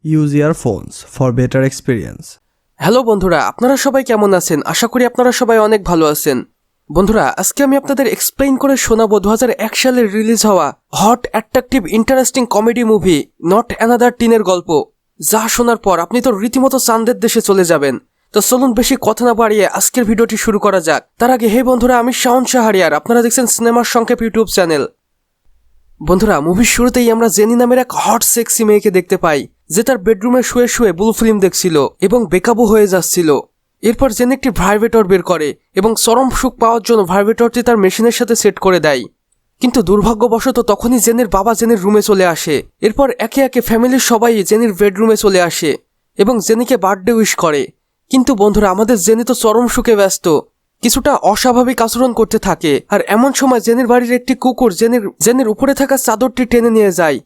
Use earphones for better experience. Hello বন্ধুরা, আপনারা সবাই কেমন আছেন? আশা করি আপনারা সবাই অনেক ভালো আছেন। বন্ধুরা, আজকে আমি আপনাদের এক্সপ্লেইন করে শোনাবো 2001 সালে রিলিজ হওয়া hot attractive interesting comedy movie not another টিনের গল্প, যা শোনার পর আপনি তো রীতিমতো চাঁদের দেশে চলে যাবেন। তো চলুন বেশি কথা না বাড়িয়ে আজকের ভিডিওটি শুরু করা যাক। তার আগে হে বন্ধুরা, আমি শাওন শাহরিয়ার, আপনারা দেখছেন সিনেমার সংক্ষেপ ইউটিউব চ্যানেল। বন্ধুরা, মুভির শুরুতেই আমরা জেনি নামের এক হট সেক্সি মেয়েকে দেখতে পাই, যে তার বেডরুমে শুয়ে শুয়ে ব্লু ফিল্ম দেখছিল এবং বেকাবু হয়ে যাচ্ছিল। এরপর জেনি একটি ভাইব্রেটর বের করে এবং চরম সুখ পাওয়ার জন্য ভাইব্রেটরটি তার মেশিনের সাথে সেট করে দেয়। কিন্তু দুর্ভাগ্যবশত তখনই জেনির বাবা জেনির রুমে চলে আসে। এরপর একে একে ফ্যামিলির সবাই জেনির বেডরুমে চলে আসে এবং জেনিকে বার্থডে উইশ করে। কিন্তু বন্ধুরা, আমাদের জেনি তো চরম সুখে ব্যস্ত, কিছুটা অস্বাভাবিক আচরণ করতে থাকে। আর এমন সময় জেনির বাড়ির একটি কুকুর জেনির উপরে থাকা চাদরটি টেনে নিয়ে যায়,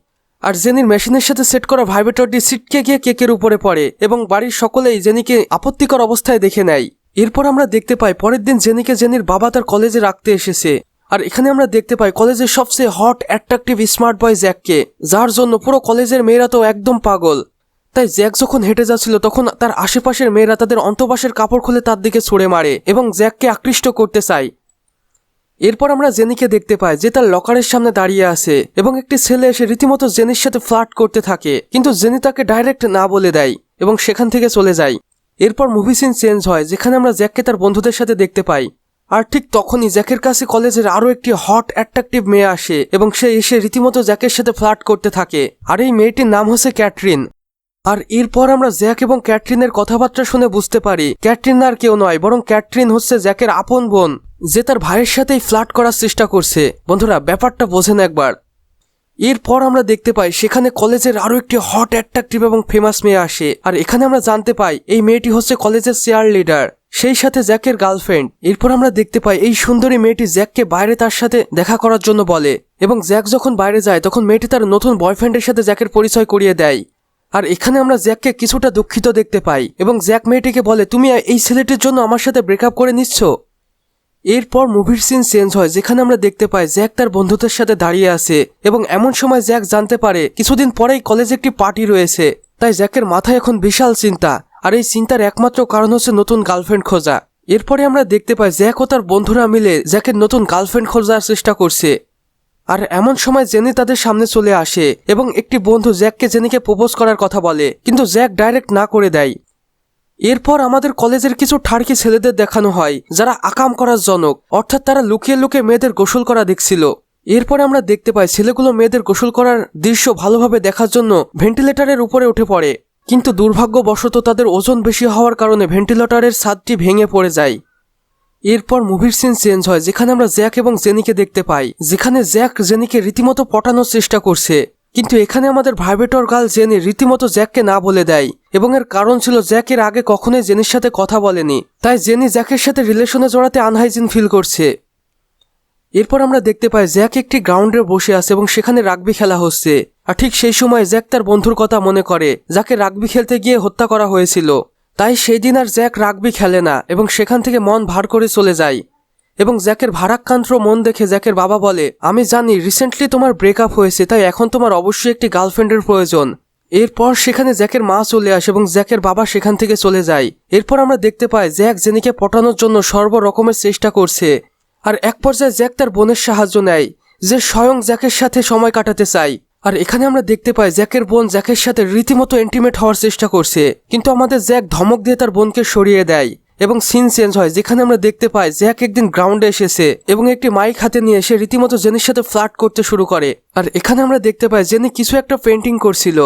আর জেনির মেশিনের সাথে সেট করা ভাইব্রেটরটি ছিটকে গিয়ে কেকের উপরে পড়ে এবং বাড়ির সকলেই জেনিকে আপত্তিকর অবস্থায় দেখে নেয়। এরপর আমরা দেখতে পাই পরের দিন জেনিকে জেনির বাবা তার কলেজে রাখতে এসেছে। আর এখানে আমরা দেখতে পাই কলেজের সবচেয়ে হট অ্যাট্রাকটিভ স্মার্ট বয় জ্যাককে, যার জন্য পুরো কলেজের মেয়েরা তো একদম পাগল। তাই জ্যাক যখন হেঁটে যাচ্ছিল তখন তার আশেপাশের মেয়েরা তাদের অন্তঃবাসের কাপড় খুলে তার দিকে ছুঁড়ে মারে এবং জ্যাককে আকৃষ্ট করতে চায়। এরপর আমরা জেনিকে দেখতে পাই যে তার লকারের সামনে দাঁড়িয়ে আছে এবং একটি ছেলে এসে রীতিমতো জেনির সাথে ফ্লার্ট করতে থাকে, কিন্তু জেনি তাকে ডাইরেক্ট না বলে দেয় এবং সেখান থেকে চলে যায়। এরপর মুভি সিন চেঞ্জ হয়, যেখানে আমরা জ্যাককে তার বন্ধুদের সাথে দেখতে পাই। আর ঠিক তখনই জ্যাকের কাছে কলেজের আরও একটি হট অ্যাট্রাকটিভ মেয়ে আসে এবং সে এসে রীতিমতো জ্যাকের সাথে ফ্লার্ট করতে থাকে। আর এই মেয়েটির নাম হচ্ছে ক্যাটরিন। আর এরপর আমরা জ্যাক এবং ক্যাটরিনের কথাবার্তা শুনে বুঝতে পারি ক্যাটরিন আর কেউ নয়, বরং ক্যাটরিন হচ্ছে জ্যাকের আপন বোন, যে তার ভাইয়ের সাথেই ফ্লার্ট করার চেষ্টা করছে। বন্ধুরা, ব্যাপারটা বোঝেন একবার। এরপর আমরা দেখতে পাই সেখানে কলেজের আরো একটি হট অ্যাট্রাকটিভ এবং ফেমাস মেয়ে আসে। আর এখানে আমরা জানতে পাই এই মেয়েটি হচ্ছে কলেজের চেয়ার লিডার, সেই সাথে জ্যাকের গার্লফ্রেন্ড। এরপর আমরা দেখতে পাই এই সুন্দরী মেয়েটি জ্যাককে বাইরে তার সাথে দেখা করার জন্য বলে এবং জ্যাক যখন বাইরে যায় তখন মেয়েটি তার নতুন বয়ফ্রেন্ডের সাথে জ্যাকের পরিচয় করিয়ে দেয়। আর এখানে আমরা জ্যাককে কিছুটা দুঃখিত দেখতে পাই এবং জ্যাক মেয়েটিকে বলে, তুমি এই ছেলেটির জন্য আমার সাথে ব্রেকআপ করে নিচ্ছ। এরপর মুভির সিন চেঞ্জ হয়, যেখানে আমরা দেখতে পাই জ্যাক তার বন্ধুদের সাথে দাঁড়িয়ে আছে এবং এমন সময় জ্যাক জানতে পারে কিছুদিন পরেই কলেজে একটি পার্টি রয়েছে। তাই জ্যাকের মাথায় এখন বিশাল চিন্তা, আর এই চিন্তার একমাত্র কারণ হচ্ছে নতুন গার্লফ্রেন্ড খোঁজা। এরপরে আমরা দেখতে পাই জ্যাক ও তার বন্ধুরা মিলে জ্যাকের নতুন গার্লফ্রেন্ড খোঁজার চেষ্টা করছে। আর এমন সময় জেনি তাদের সামনে চলে আসে এবং একটি বন্ধু জ্যাককে জেনিকে প্রপোজ করার কথা বলে, কিন্তু জ্যাক ডাইরেক্ট না করে দেয়। এরপর আমাদের কলেজের কিছু ঠাড়কি ছেলেদের দেখানো হয়, যারা আকাম করার জনক, অর্থাৎ তারা লুকিয়ে লুকিয়ে মেয়েদের গোসল করা দেখছিল। এরপরে আমরা দেখতে পাই ছেলেগুলো মেয়েদের গোসল করার দৃশ্য ভালোভাবে দেখার জন্য ভেন্টিলেটরের উপরে উঠে পড়ে, কিন্তু দুর্ভাগ্যবশত তাদের ওজন বেশি হওয়ার কারণে ভেন্টিলেটরের ছাদটি ভেঙে পড়ে যায়। এরপর মুভির সিন চেঞ্জ হয়, যেখানে আমরা জ্যাক এবং জেনিকে দেখতে পাই, যেখানে জ্যাক জেনিকে রীতিমতো পটানোর চেষ্টা করছে, কিন্তু এখানে আমাদের ভাইব্রেটর গার্ল জেনি রীতিমতো জ্যাককে না বলে দেয় এবং এর কারণ ছিল জ্যাকের আগে কখনোই জেনির সাথে কথা বলেনি, তাই জেনি জ্যাকের সাথে রিলেশনে জড়াতে আনহাইজিন ফিল করছে। এরপর আমরা দেখতে পাই জ্যাক একটি গ্রাউন্ডে বসে আছে এবং সেখানে রাগবি খেলা হচ্ছে। আর ঠিক সেই সময় জ্যাক তার বন্ধুর কথা মনে করে, যাকে রাগবি খেলতে গিয়ে হত্যা করা হয়েছিল। তাই সেই দিন আর জ্যাক রাগবি খেলে না এবং সেখান থেকে মন ভার করে চলে যায়। এবং জ্যাকের ভারাক্রান্ত মন দেখে জ্যাকের বাবা বলে, আমি জানি রিসেন্টলি তোমার ব্রেকআপ হয়েছে, তাই এখন তোমার অবশ্যই একটি গার্লফ্রেন্ডের প্রয়োজন। এরপর সেখানে জ্যাকের মা চলে আসে এবং জ্যাকের বাবা সেখান থেকে চলে যায়। এরপর আমরা দেখতে পাই জ্যাক জেনিকে পটানোর জন্য সর্বরকমের চেষ্টা করছে। আর এক পর্যায়ে জ্যাক তার বোনের সাহায্য নেয়, যে স্বয়ং জ্যাকের সাথে সময় কাটাতে চায়। আর এখানে আমরা দেখতে পাই জ্যাকের বোন জ্যাকের সাথে রীতিমতো ইন্টিমেট হওয়ার চেষ্টা করছে, কিন্তু আমাদের জ্যাক ধমক দিয়ে তার বোনকে সরিয়ে দেয় এবং সিন চেঞ্জ হয়, যেখানে আমরা দেখতে পাই জ্যাক একদিন গ্রাউন্ডে এসেছে এবং একটি মাইক হাতে নিয়ে সে রীতিমতো জেনির সাথে ফ্লার্ট করতে শুরু করে। আর এখানে আমরা দেখতে পাই জেনি কিছু একটা পেন্টিং করছিল।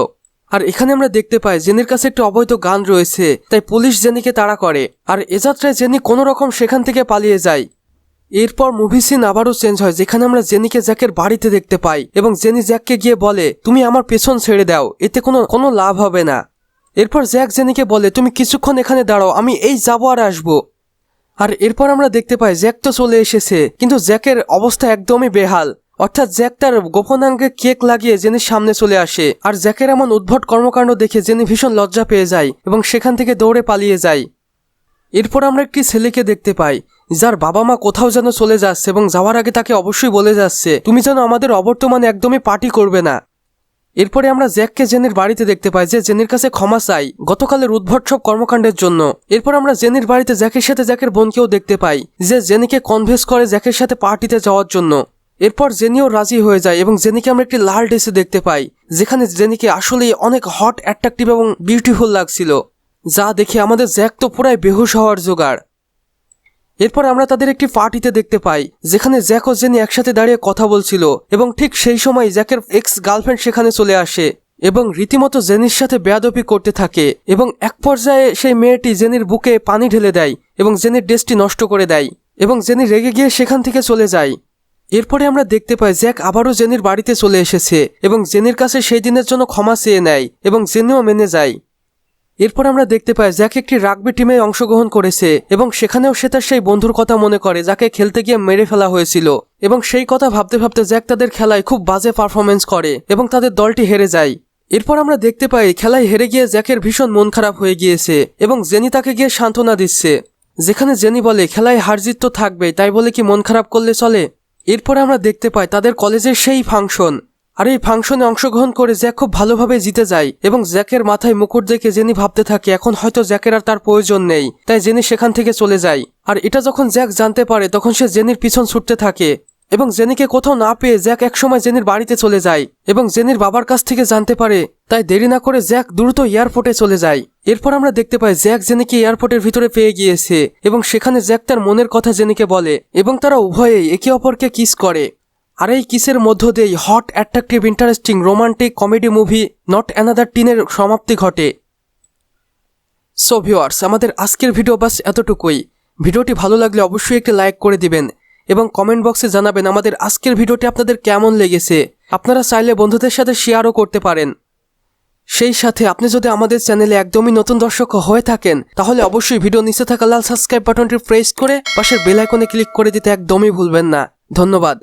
আর এখানে আমরা দেখতে পাই জেনির কাছে একটি অবৈধ গান রয়েছে, তাই পুলিশ জেনিকে তাড়া করে। আর এ যাত্রায় জেনি কোনো রকম সেখান থেকে পালিয়ে যায়। এরপর মুভি সিন আবারও চেঞ্জ হয়, যেখানে আমরা জেনিকে জ্যাকের বাড়িতে দেখতে পাই এবং জেনি জ্যাককে গিয়ে বলে, তুমি আমার পেছন ছেড়ে দাও, এতে কোনো লাভ হবে না। এরপর জ্যাক জেনিকে বলে, তুমি কিছুক্ষণ এখানে দাঁড়াও, আমি এই যাবো আর আসবো। আর এরপর আমরা দেখতে পাই জ্যাক তো চলে এসেছে, কিন্তু জ্যাকের অবস্থা একদমই বেহাল, অর্থাৎ জ্যাক তার গোপনাঙ্গে কেক লাগিয়ে জেনির সামনে চলে আসে। আর জ্যাকের এমন উদ্ভট কর্মকাণ্ড দেখে জেনি ভীষণ লজ্জা পেয়ে যায় এবং সেখান থেকে দৌড়ে পালিয়ে যায়। এরপর আমরা একটি ছেলেকে দেখতে পাই, যার বাবা মা কোথাও যেন চলে যাচ্ছে এবং যাওয়ার আগে তাকে অবশ্যই বলে যাচ্ছে, তুমি যেন আমাদের অবর্তমানে একদমই পার্টি করবে না। এরপরে আমরা জ্যাককে জেনির বাড়িতে দেখতে পাই যে জেনির কাছে ক্ষমা চাই গতকালের উদ্ভট সব কর্মকাণ্ডের জন্য। এরপর আমরা জেনির বাড়িতে জ্যাকের সাথে জ্যাকের বোনকেও দেখতে পাই যে জেনিকে কনভিন্স করে জ্যাকের সাথে পার্টিতে যাওয়ার জন্য। এরপর জেনিও রাজি হয়ে যায় এবং জেনিকে আমরা একটি লাল ড্রেসে দেখতে পাই যেখানে জেনিকে আসলেই অনেক হট, অ্যাট্রাকটিভ এবং বিউটিফুল লাগছিল, যা দেখে আমাদের জ্যাক তো পুরাই বেহুশ হওয়ার জোগাড়। এরপর আমরা তাদের একটি পার্টিতে দেখতে পাই যেখানে জ্যাক ও জেনি একসাথে দাঁড়িয়ে কথা বলছিল এবং ঠিক সেই সময় জ্যাকের এক্স গার্লফ্রেন্ড সেখানে চলে আসে এবং রীতিমতো জেনির সাথে বেয়াদবি করতে থাকে এবং এক পর্যায়ে সেই মেয়েটি জেনির বুকে পানি ঢেলে দেয় এবং জেনির ড্রেসটি নষ্ট করে দেয় এবং জেনি রেগে গিয়ে সেখান থেকে চলে যায়। এরপরে আমরা দেখতে পাই জ্যাক আবারও জেনির বাড়িতে চলে এসেছে এবং জেনির কাছে সেই দিনের জন্য ক্ষমা চেয়ে নেয় এবং জেনিও মেনে যায়। এরপর আমরা দেখতে পাই জ্যাক একটি রাগবি টিমে অংশগ্রহণ করেছে এবং সেখানেও সে তার সেই বন্ধুর কথা মনে করে যাকে খেলতে গিয়ে মেরে ফেলা হয়েছিল এবং সেই কথা ভাবতে ভাবতে জ্যাক তাদের খেলায় খুব বাজে পারফরমেন্স করে এবং তাদের দলটি হেরে যায়। এরপর আমরা দেখতে পাই খেলায় হেরে গিয়ে জ্যাকের ভীষণ মন খারাপ হয়ে গিয়েছে এবং জেনি তাকে গিয়ে সান্ত্বনা দিচ্ছে, যেখানে জেনি বলে খেলায় হার জিত তো থাকবেই, তাই বলে কি মন খারাপ করলে চলে। এরপরে আমরা দেখতে পাই তাদের কলেজের সেই ফাংশন, আর এই ফাংশনে অংশগ্রহণ করে জ্যাক খুব ভালোভাবে জিতে যায় এবং জ্যাকের মাথায় মুকুট দেখে জেনি ভাবতে থাকে এখন হয়তো জ্যাকের আর তার প্রয়োজন নেই, তাই জেনি সেখান থেকে চলে যায়। আর এটা যখন জ্যাক জানতে পারে তখন সে জেনির পিছন ছুটতে থাকে এবং জেনিকে কোথাও না পেয়ে জ্যাক একসময় জেনির বাড়িতে চলে যায় এবং জেনির বাবার কাছ থেকে জানতে পারে, তাই দেরি না করে জ্যাক দ্রুত এয়ারপোর্টে চলে যায়। এরপর আমরা দেখতে পাই জ্যাক জেনিকে এয়ারপোর্টের ভিতরে পেয়ে গিয়েছে এবং সেখানে জ্যাক তার মনের কথা জেনিকে বলে এবং তারা উভয়েই একে অপরকে কিস করে। আর এই কিসের মধ্য দিয়েই hot, attractive, interesting, romantic comedy movie not another টিনের সমাপ্তি ঘটে। সো ভিউয়ার্স, আমাদের আজকের ভিডিও বাস এতটুকুই। ভিডিওটি ভালো লাগলে অবশ্যই একটি লাইক করে দিবেন এবং কমেন্ট বক্সে জানাবেন আমাদের আজকের ভিডিওটি আপনাদের কেমন লেগেছে। আপনারা চাইলে বন্ধুদের সাথে শেয়ারও করতে পারেন। সেই সাথে আপনি যদি আমাদের চ্যানেলে একদমই নতুন দর্শক হয়ে থাকেন তাহলে অবশ্যই ভিডিও নিচে থাকা লাল সাবস্ক্রাইব বাটনটি প্রেস করে পাশের বেল আইকনে ক্লিক করে দিতে একদমই ভুলবেন না। ধন্যবাদ।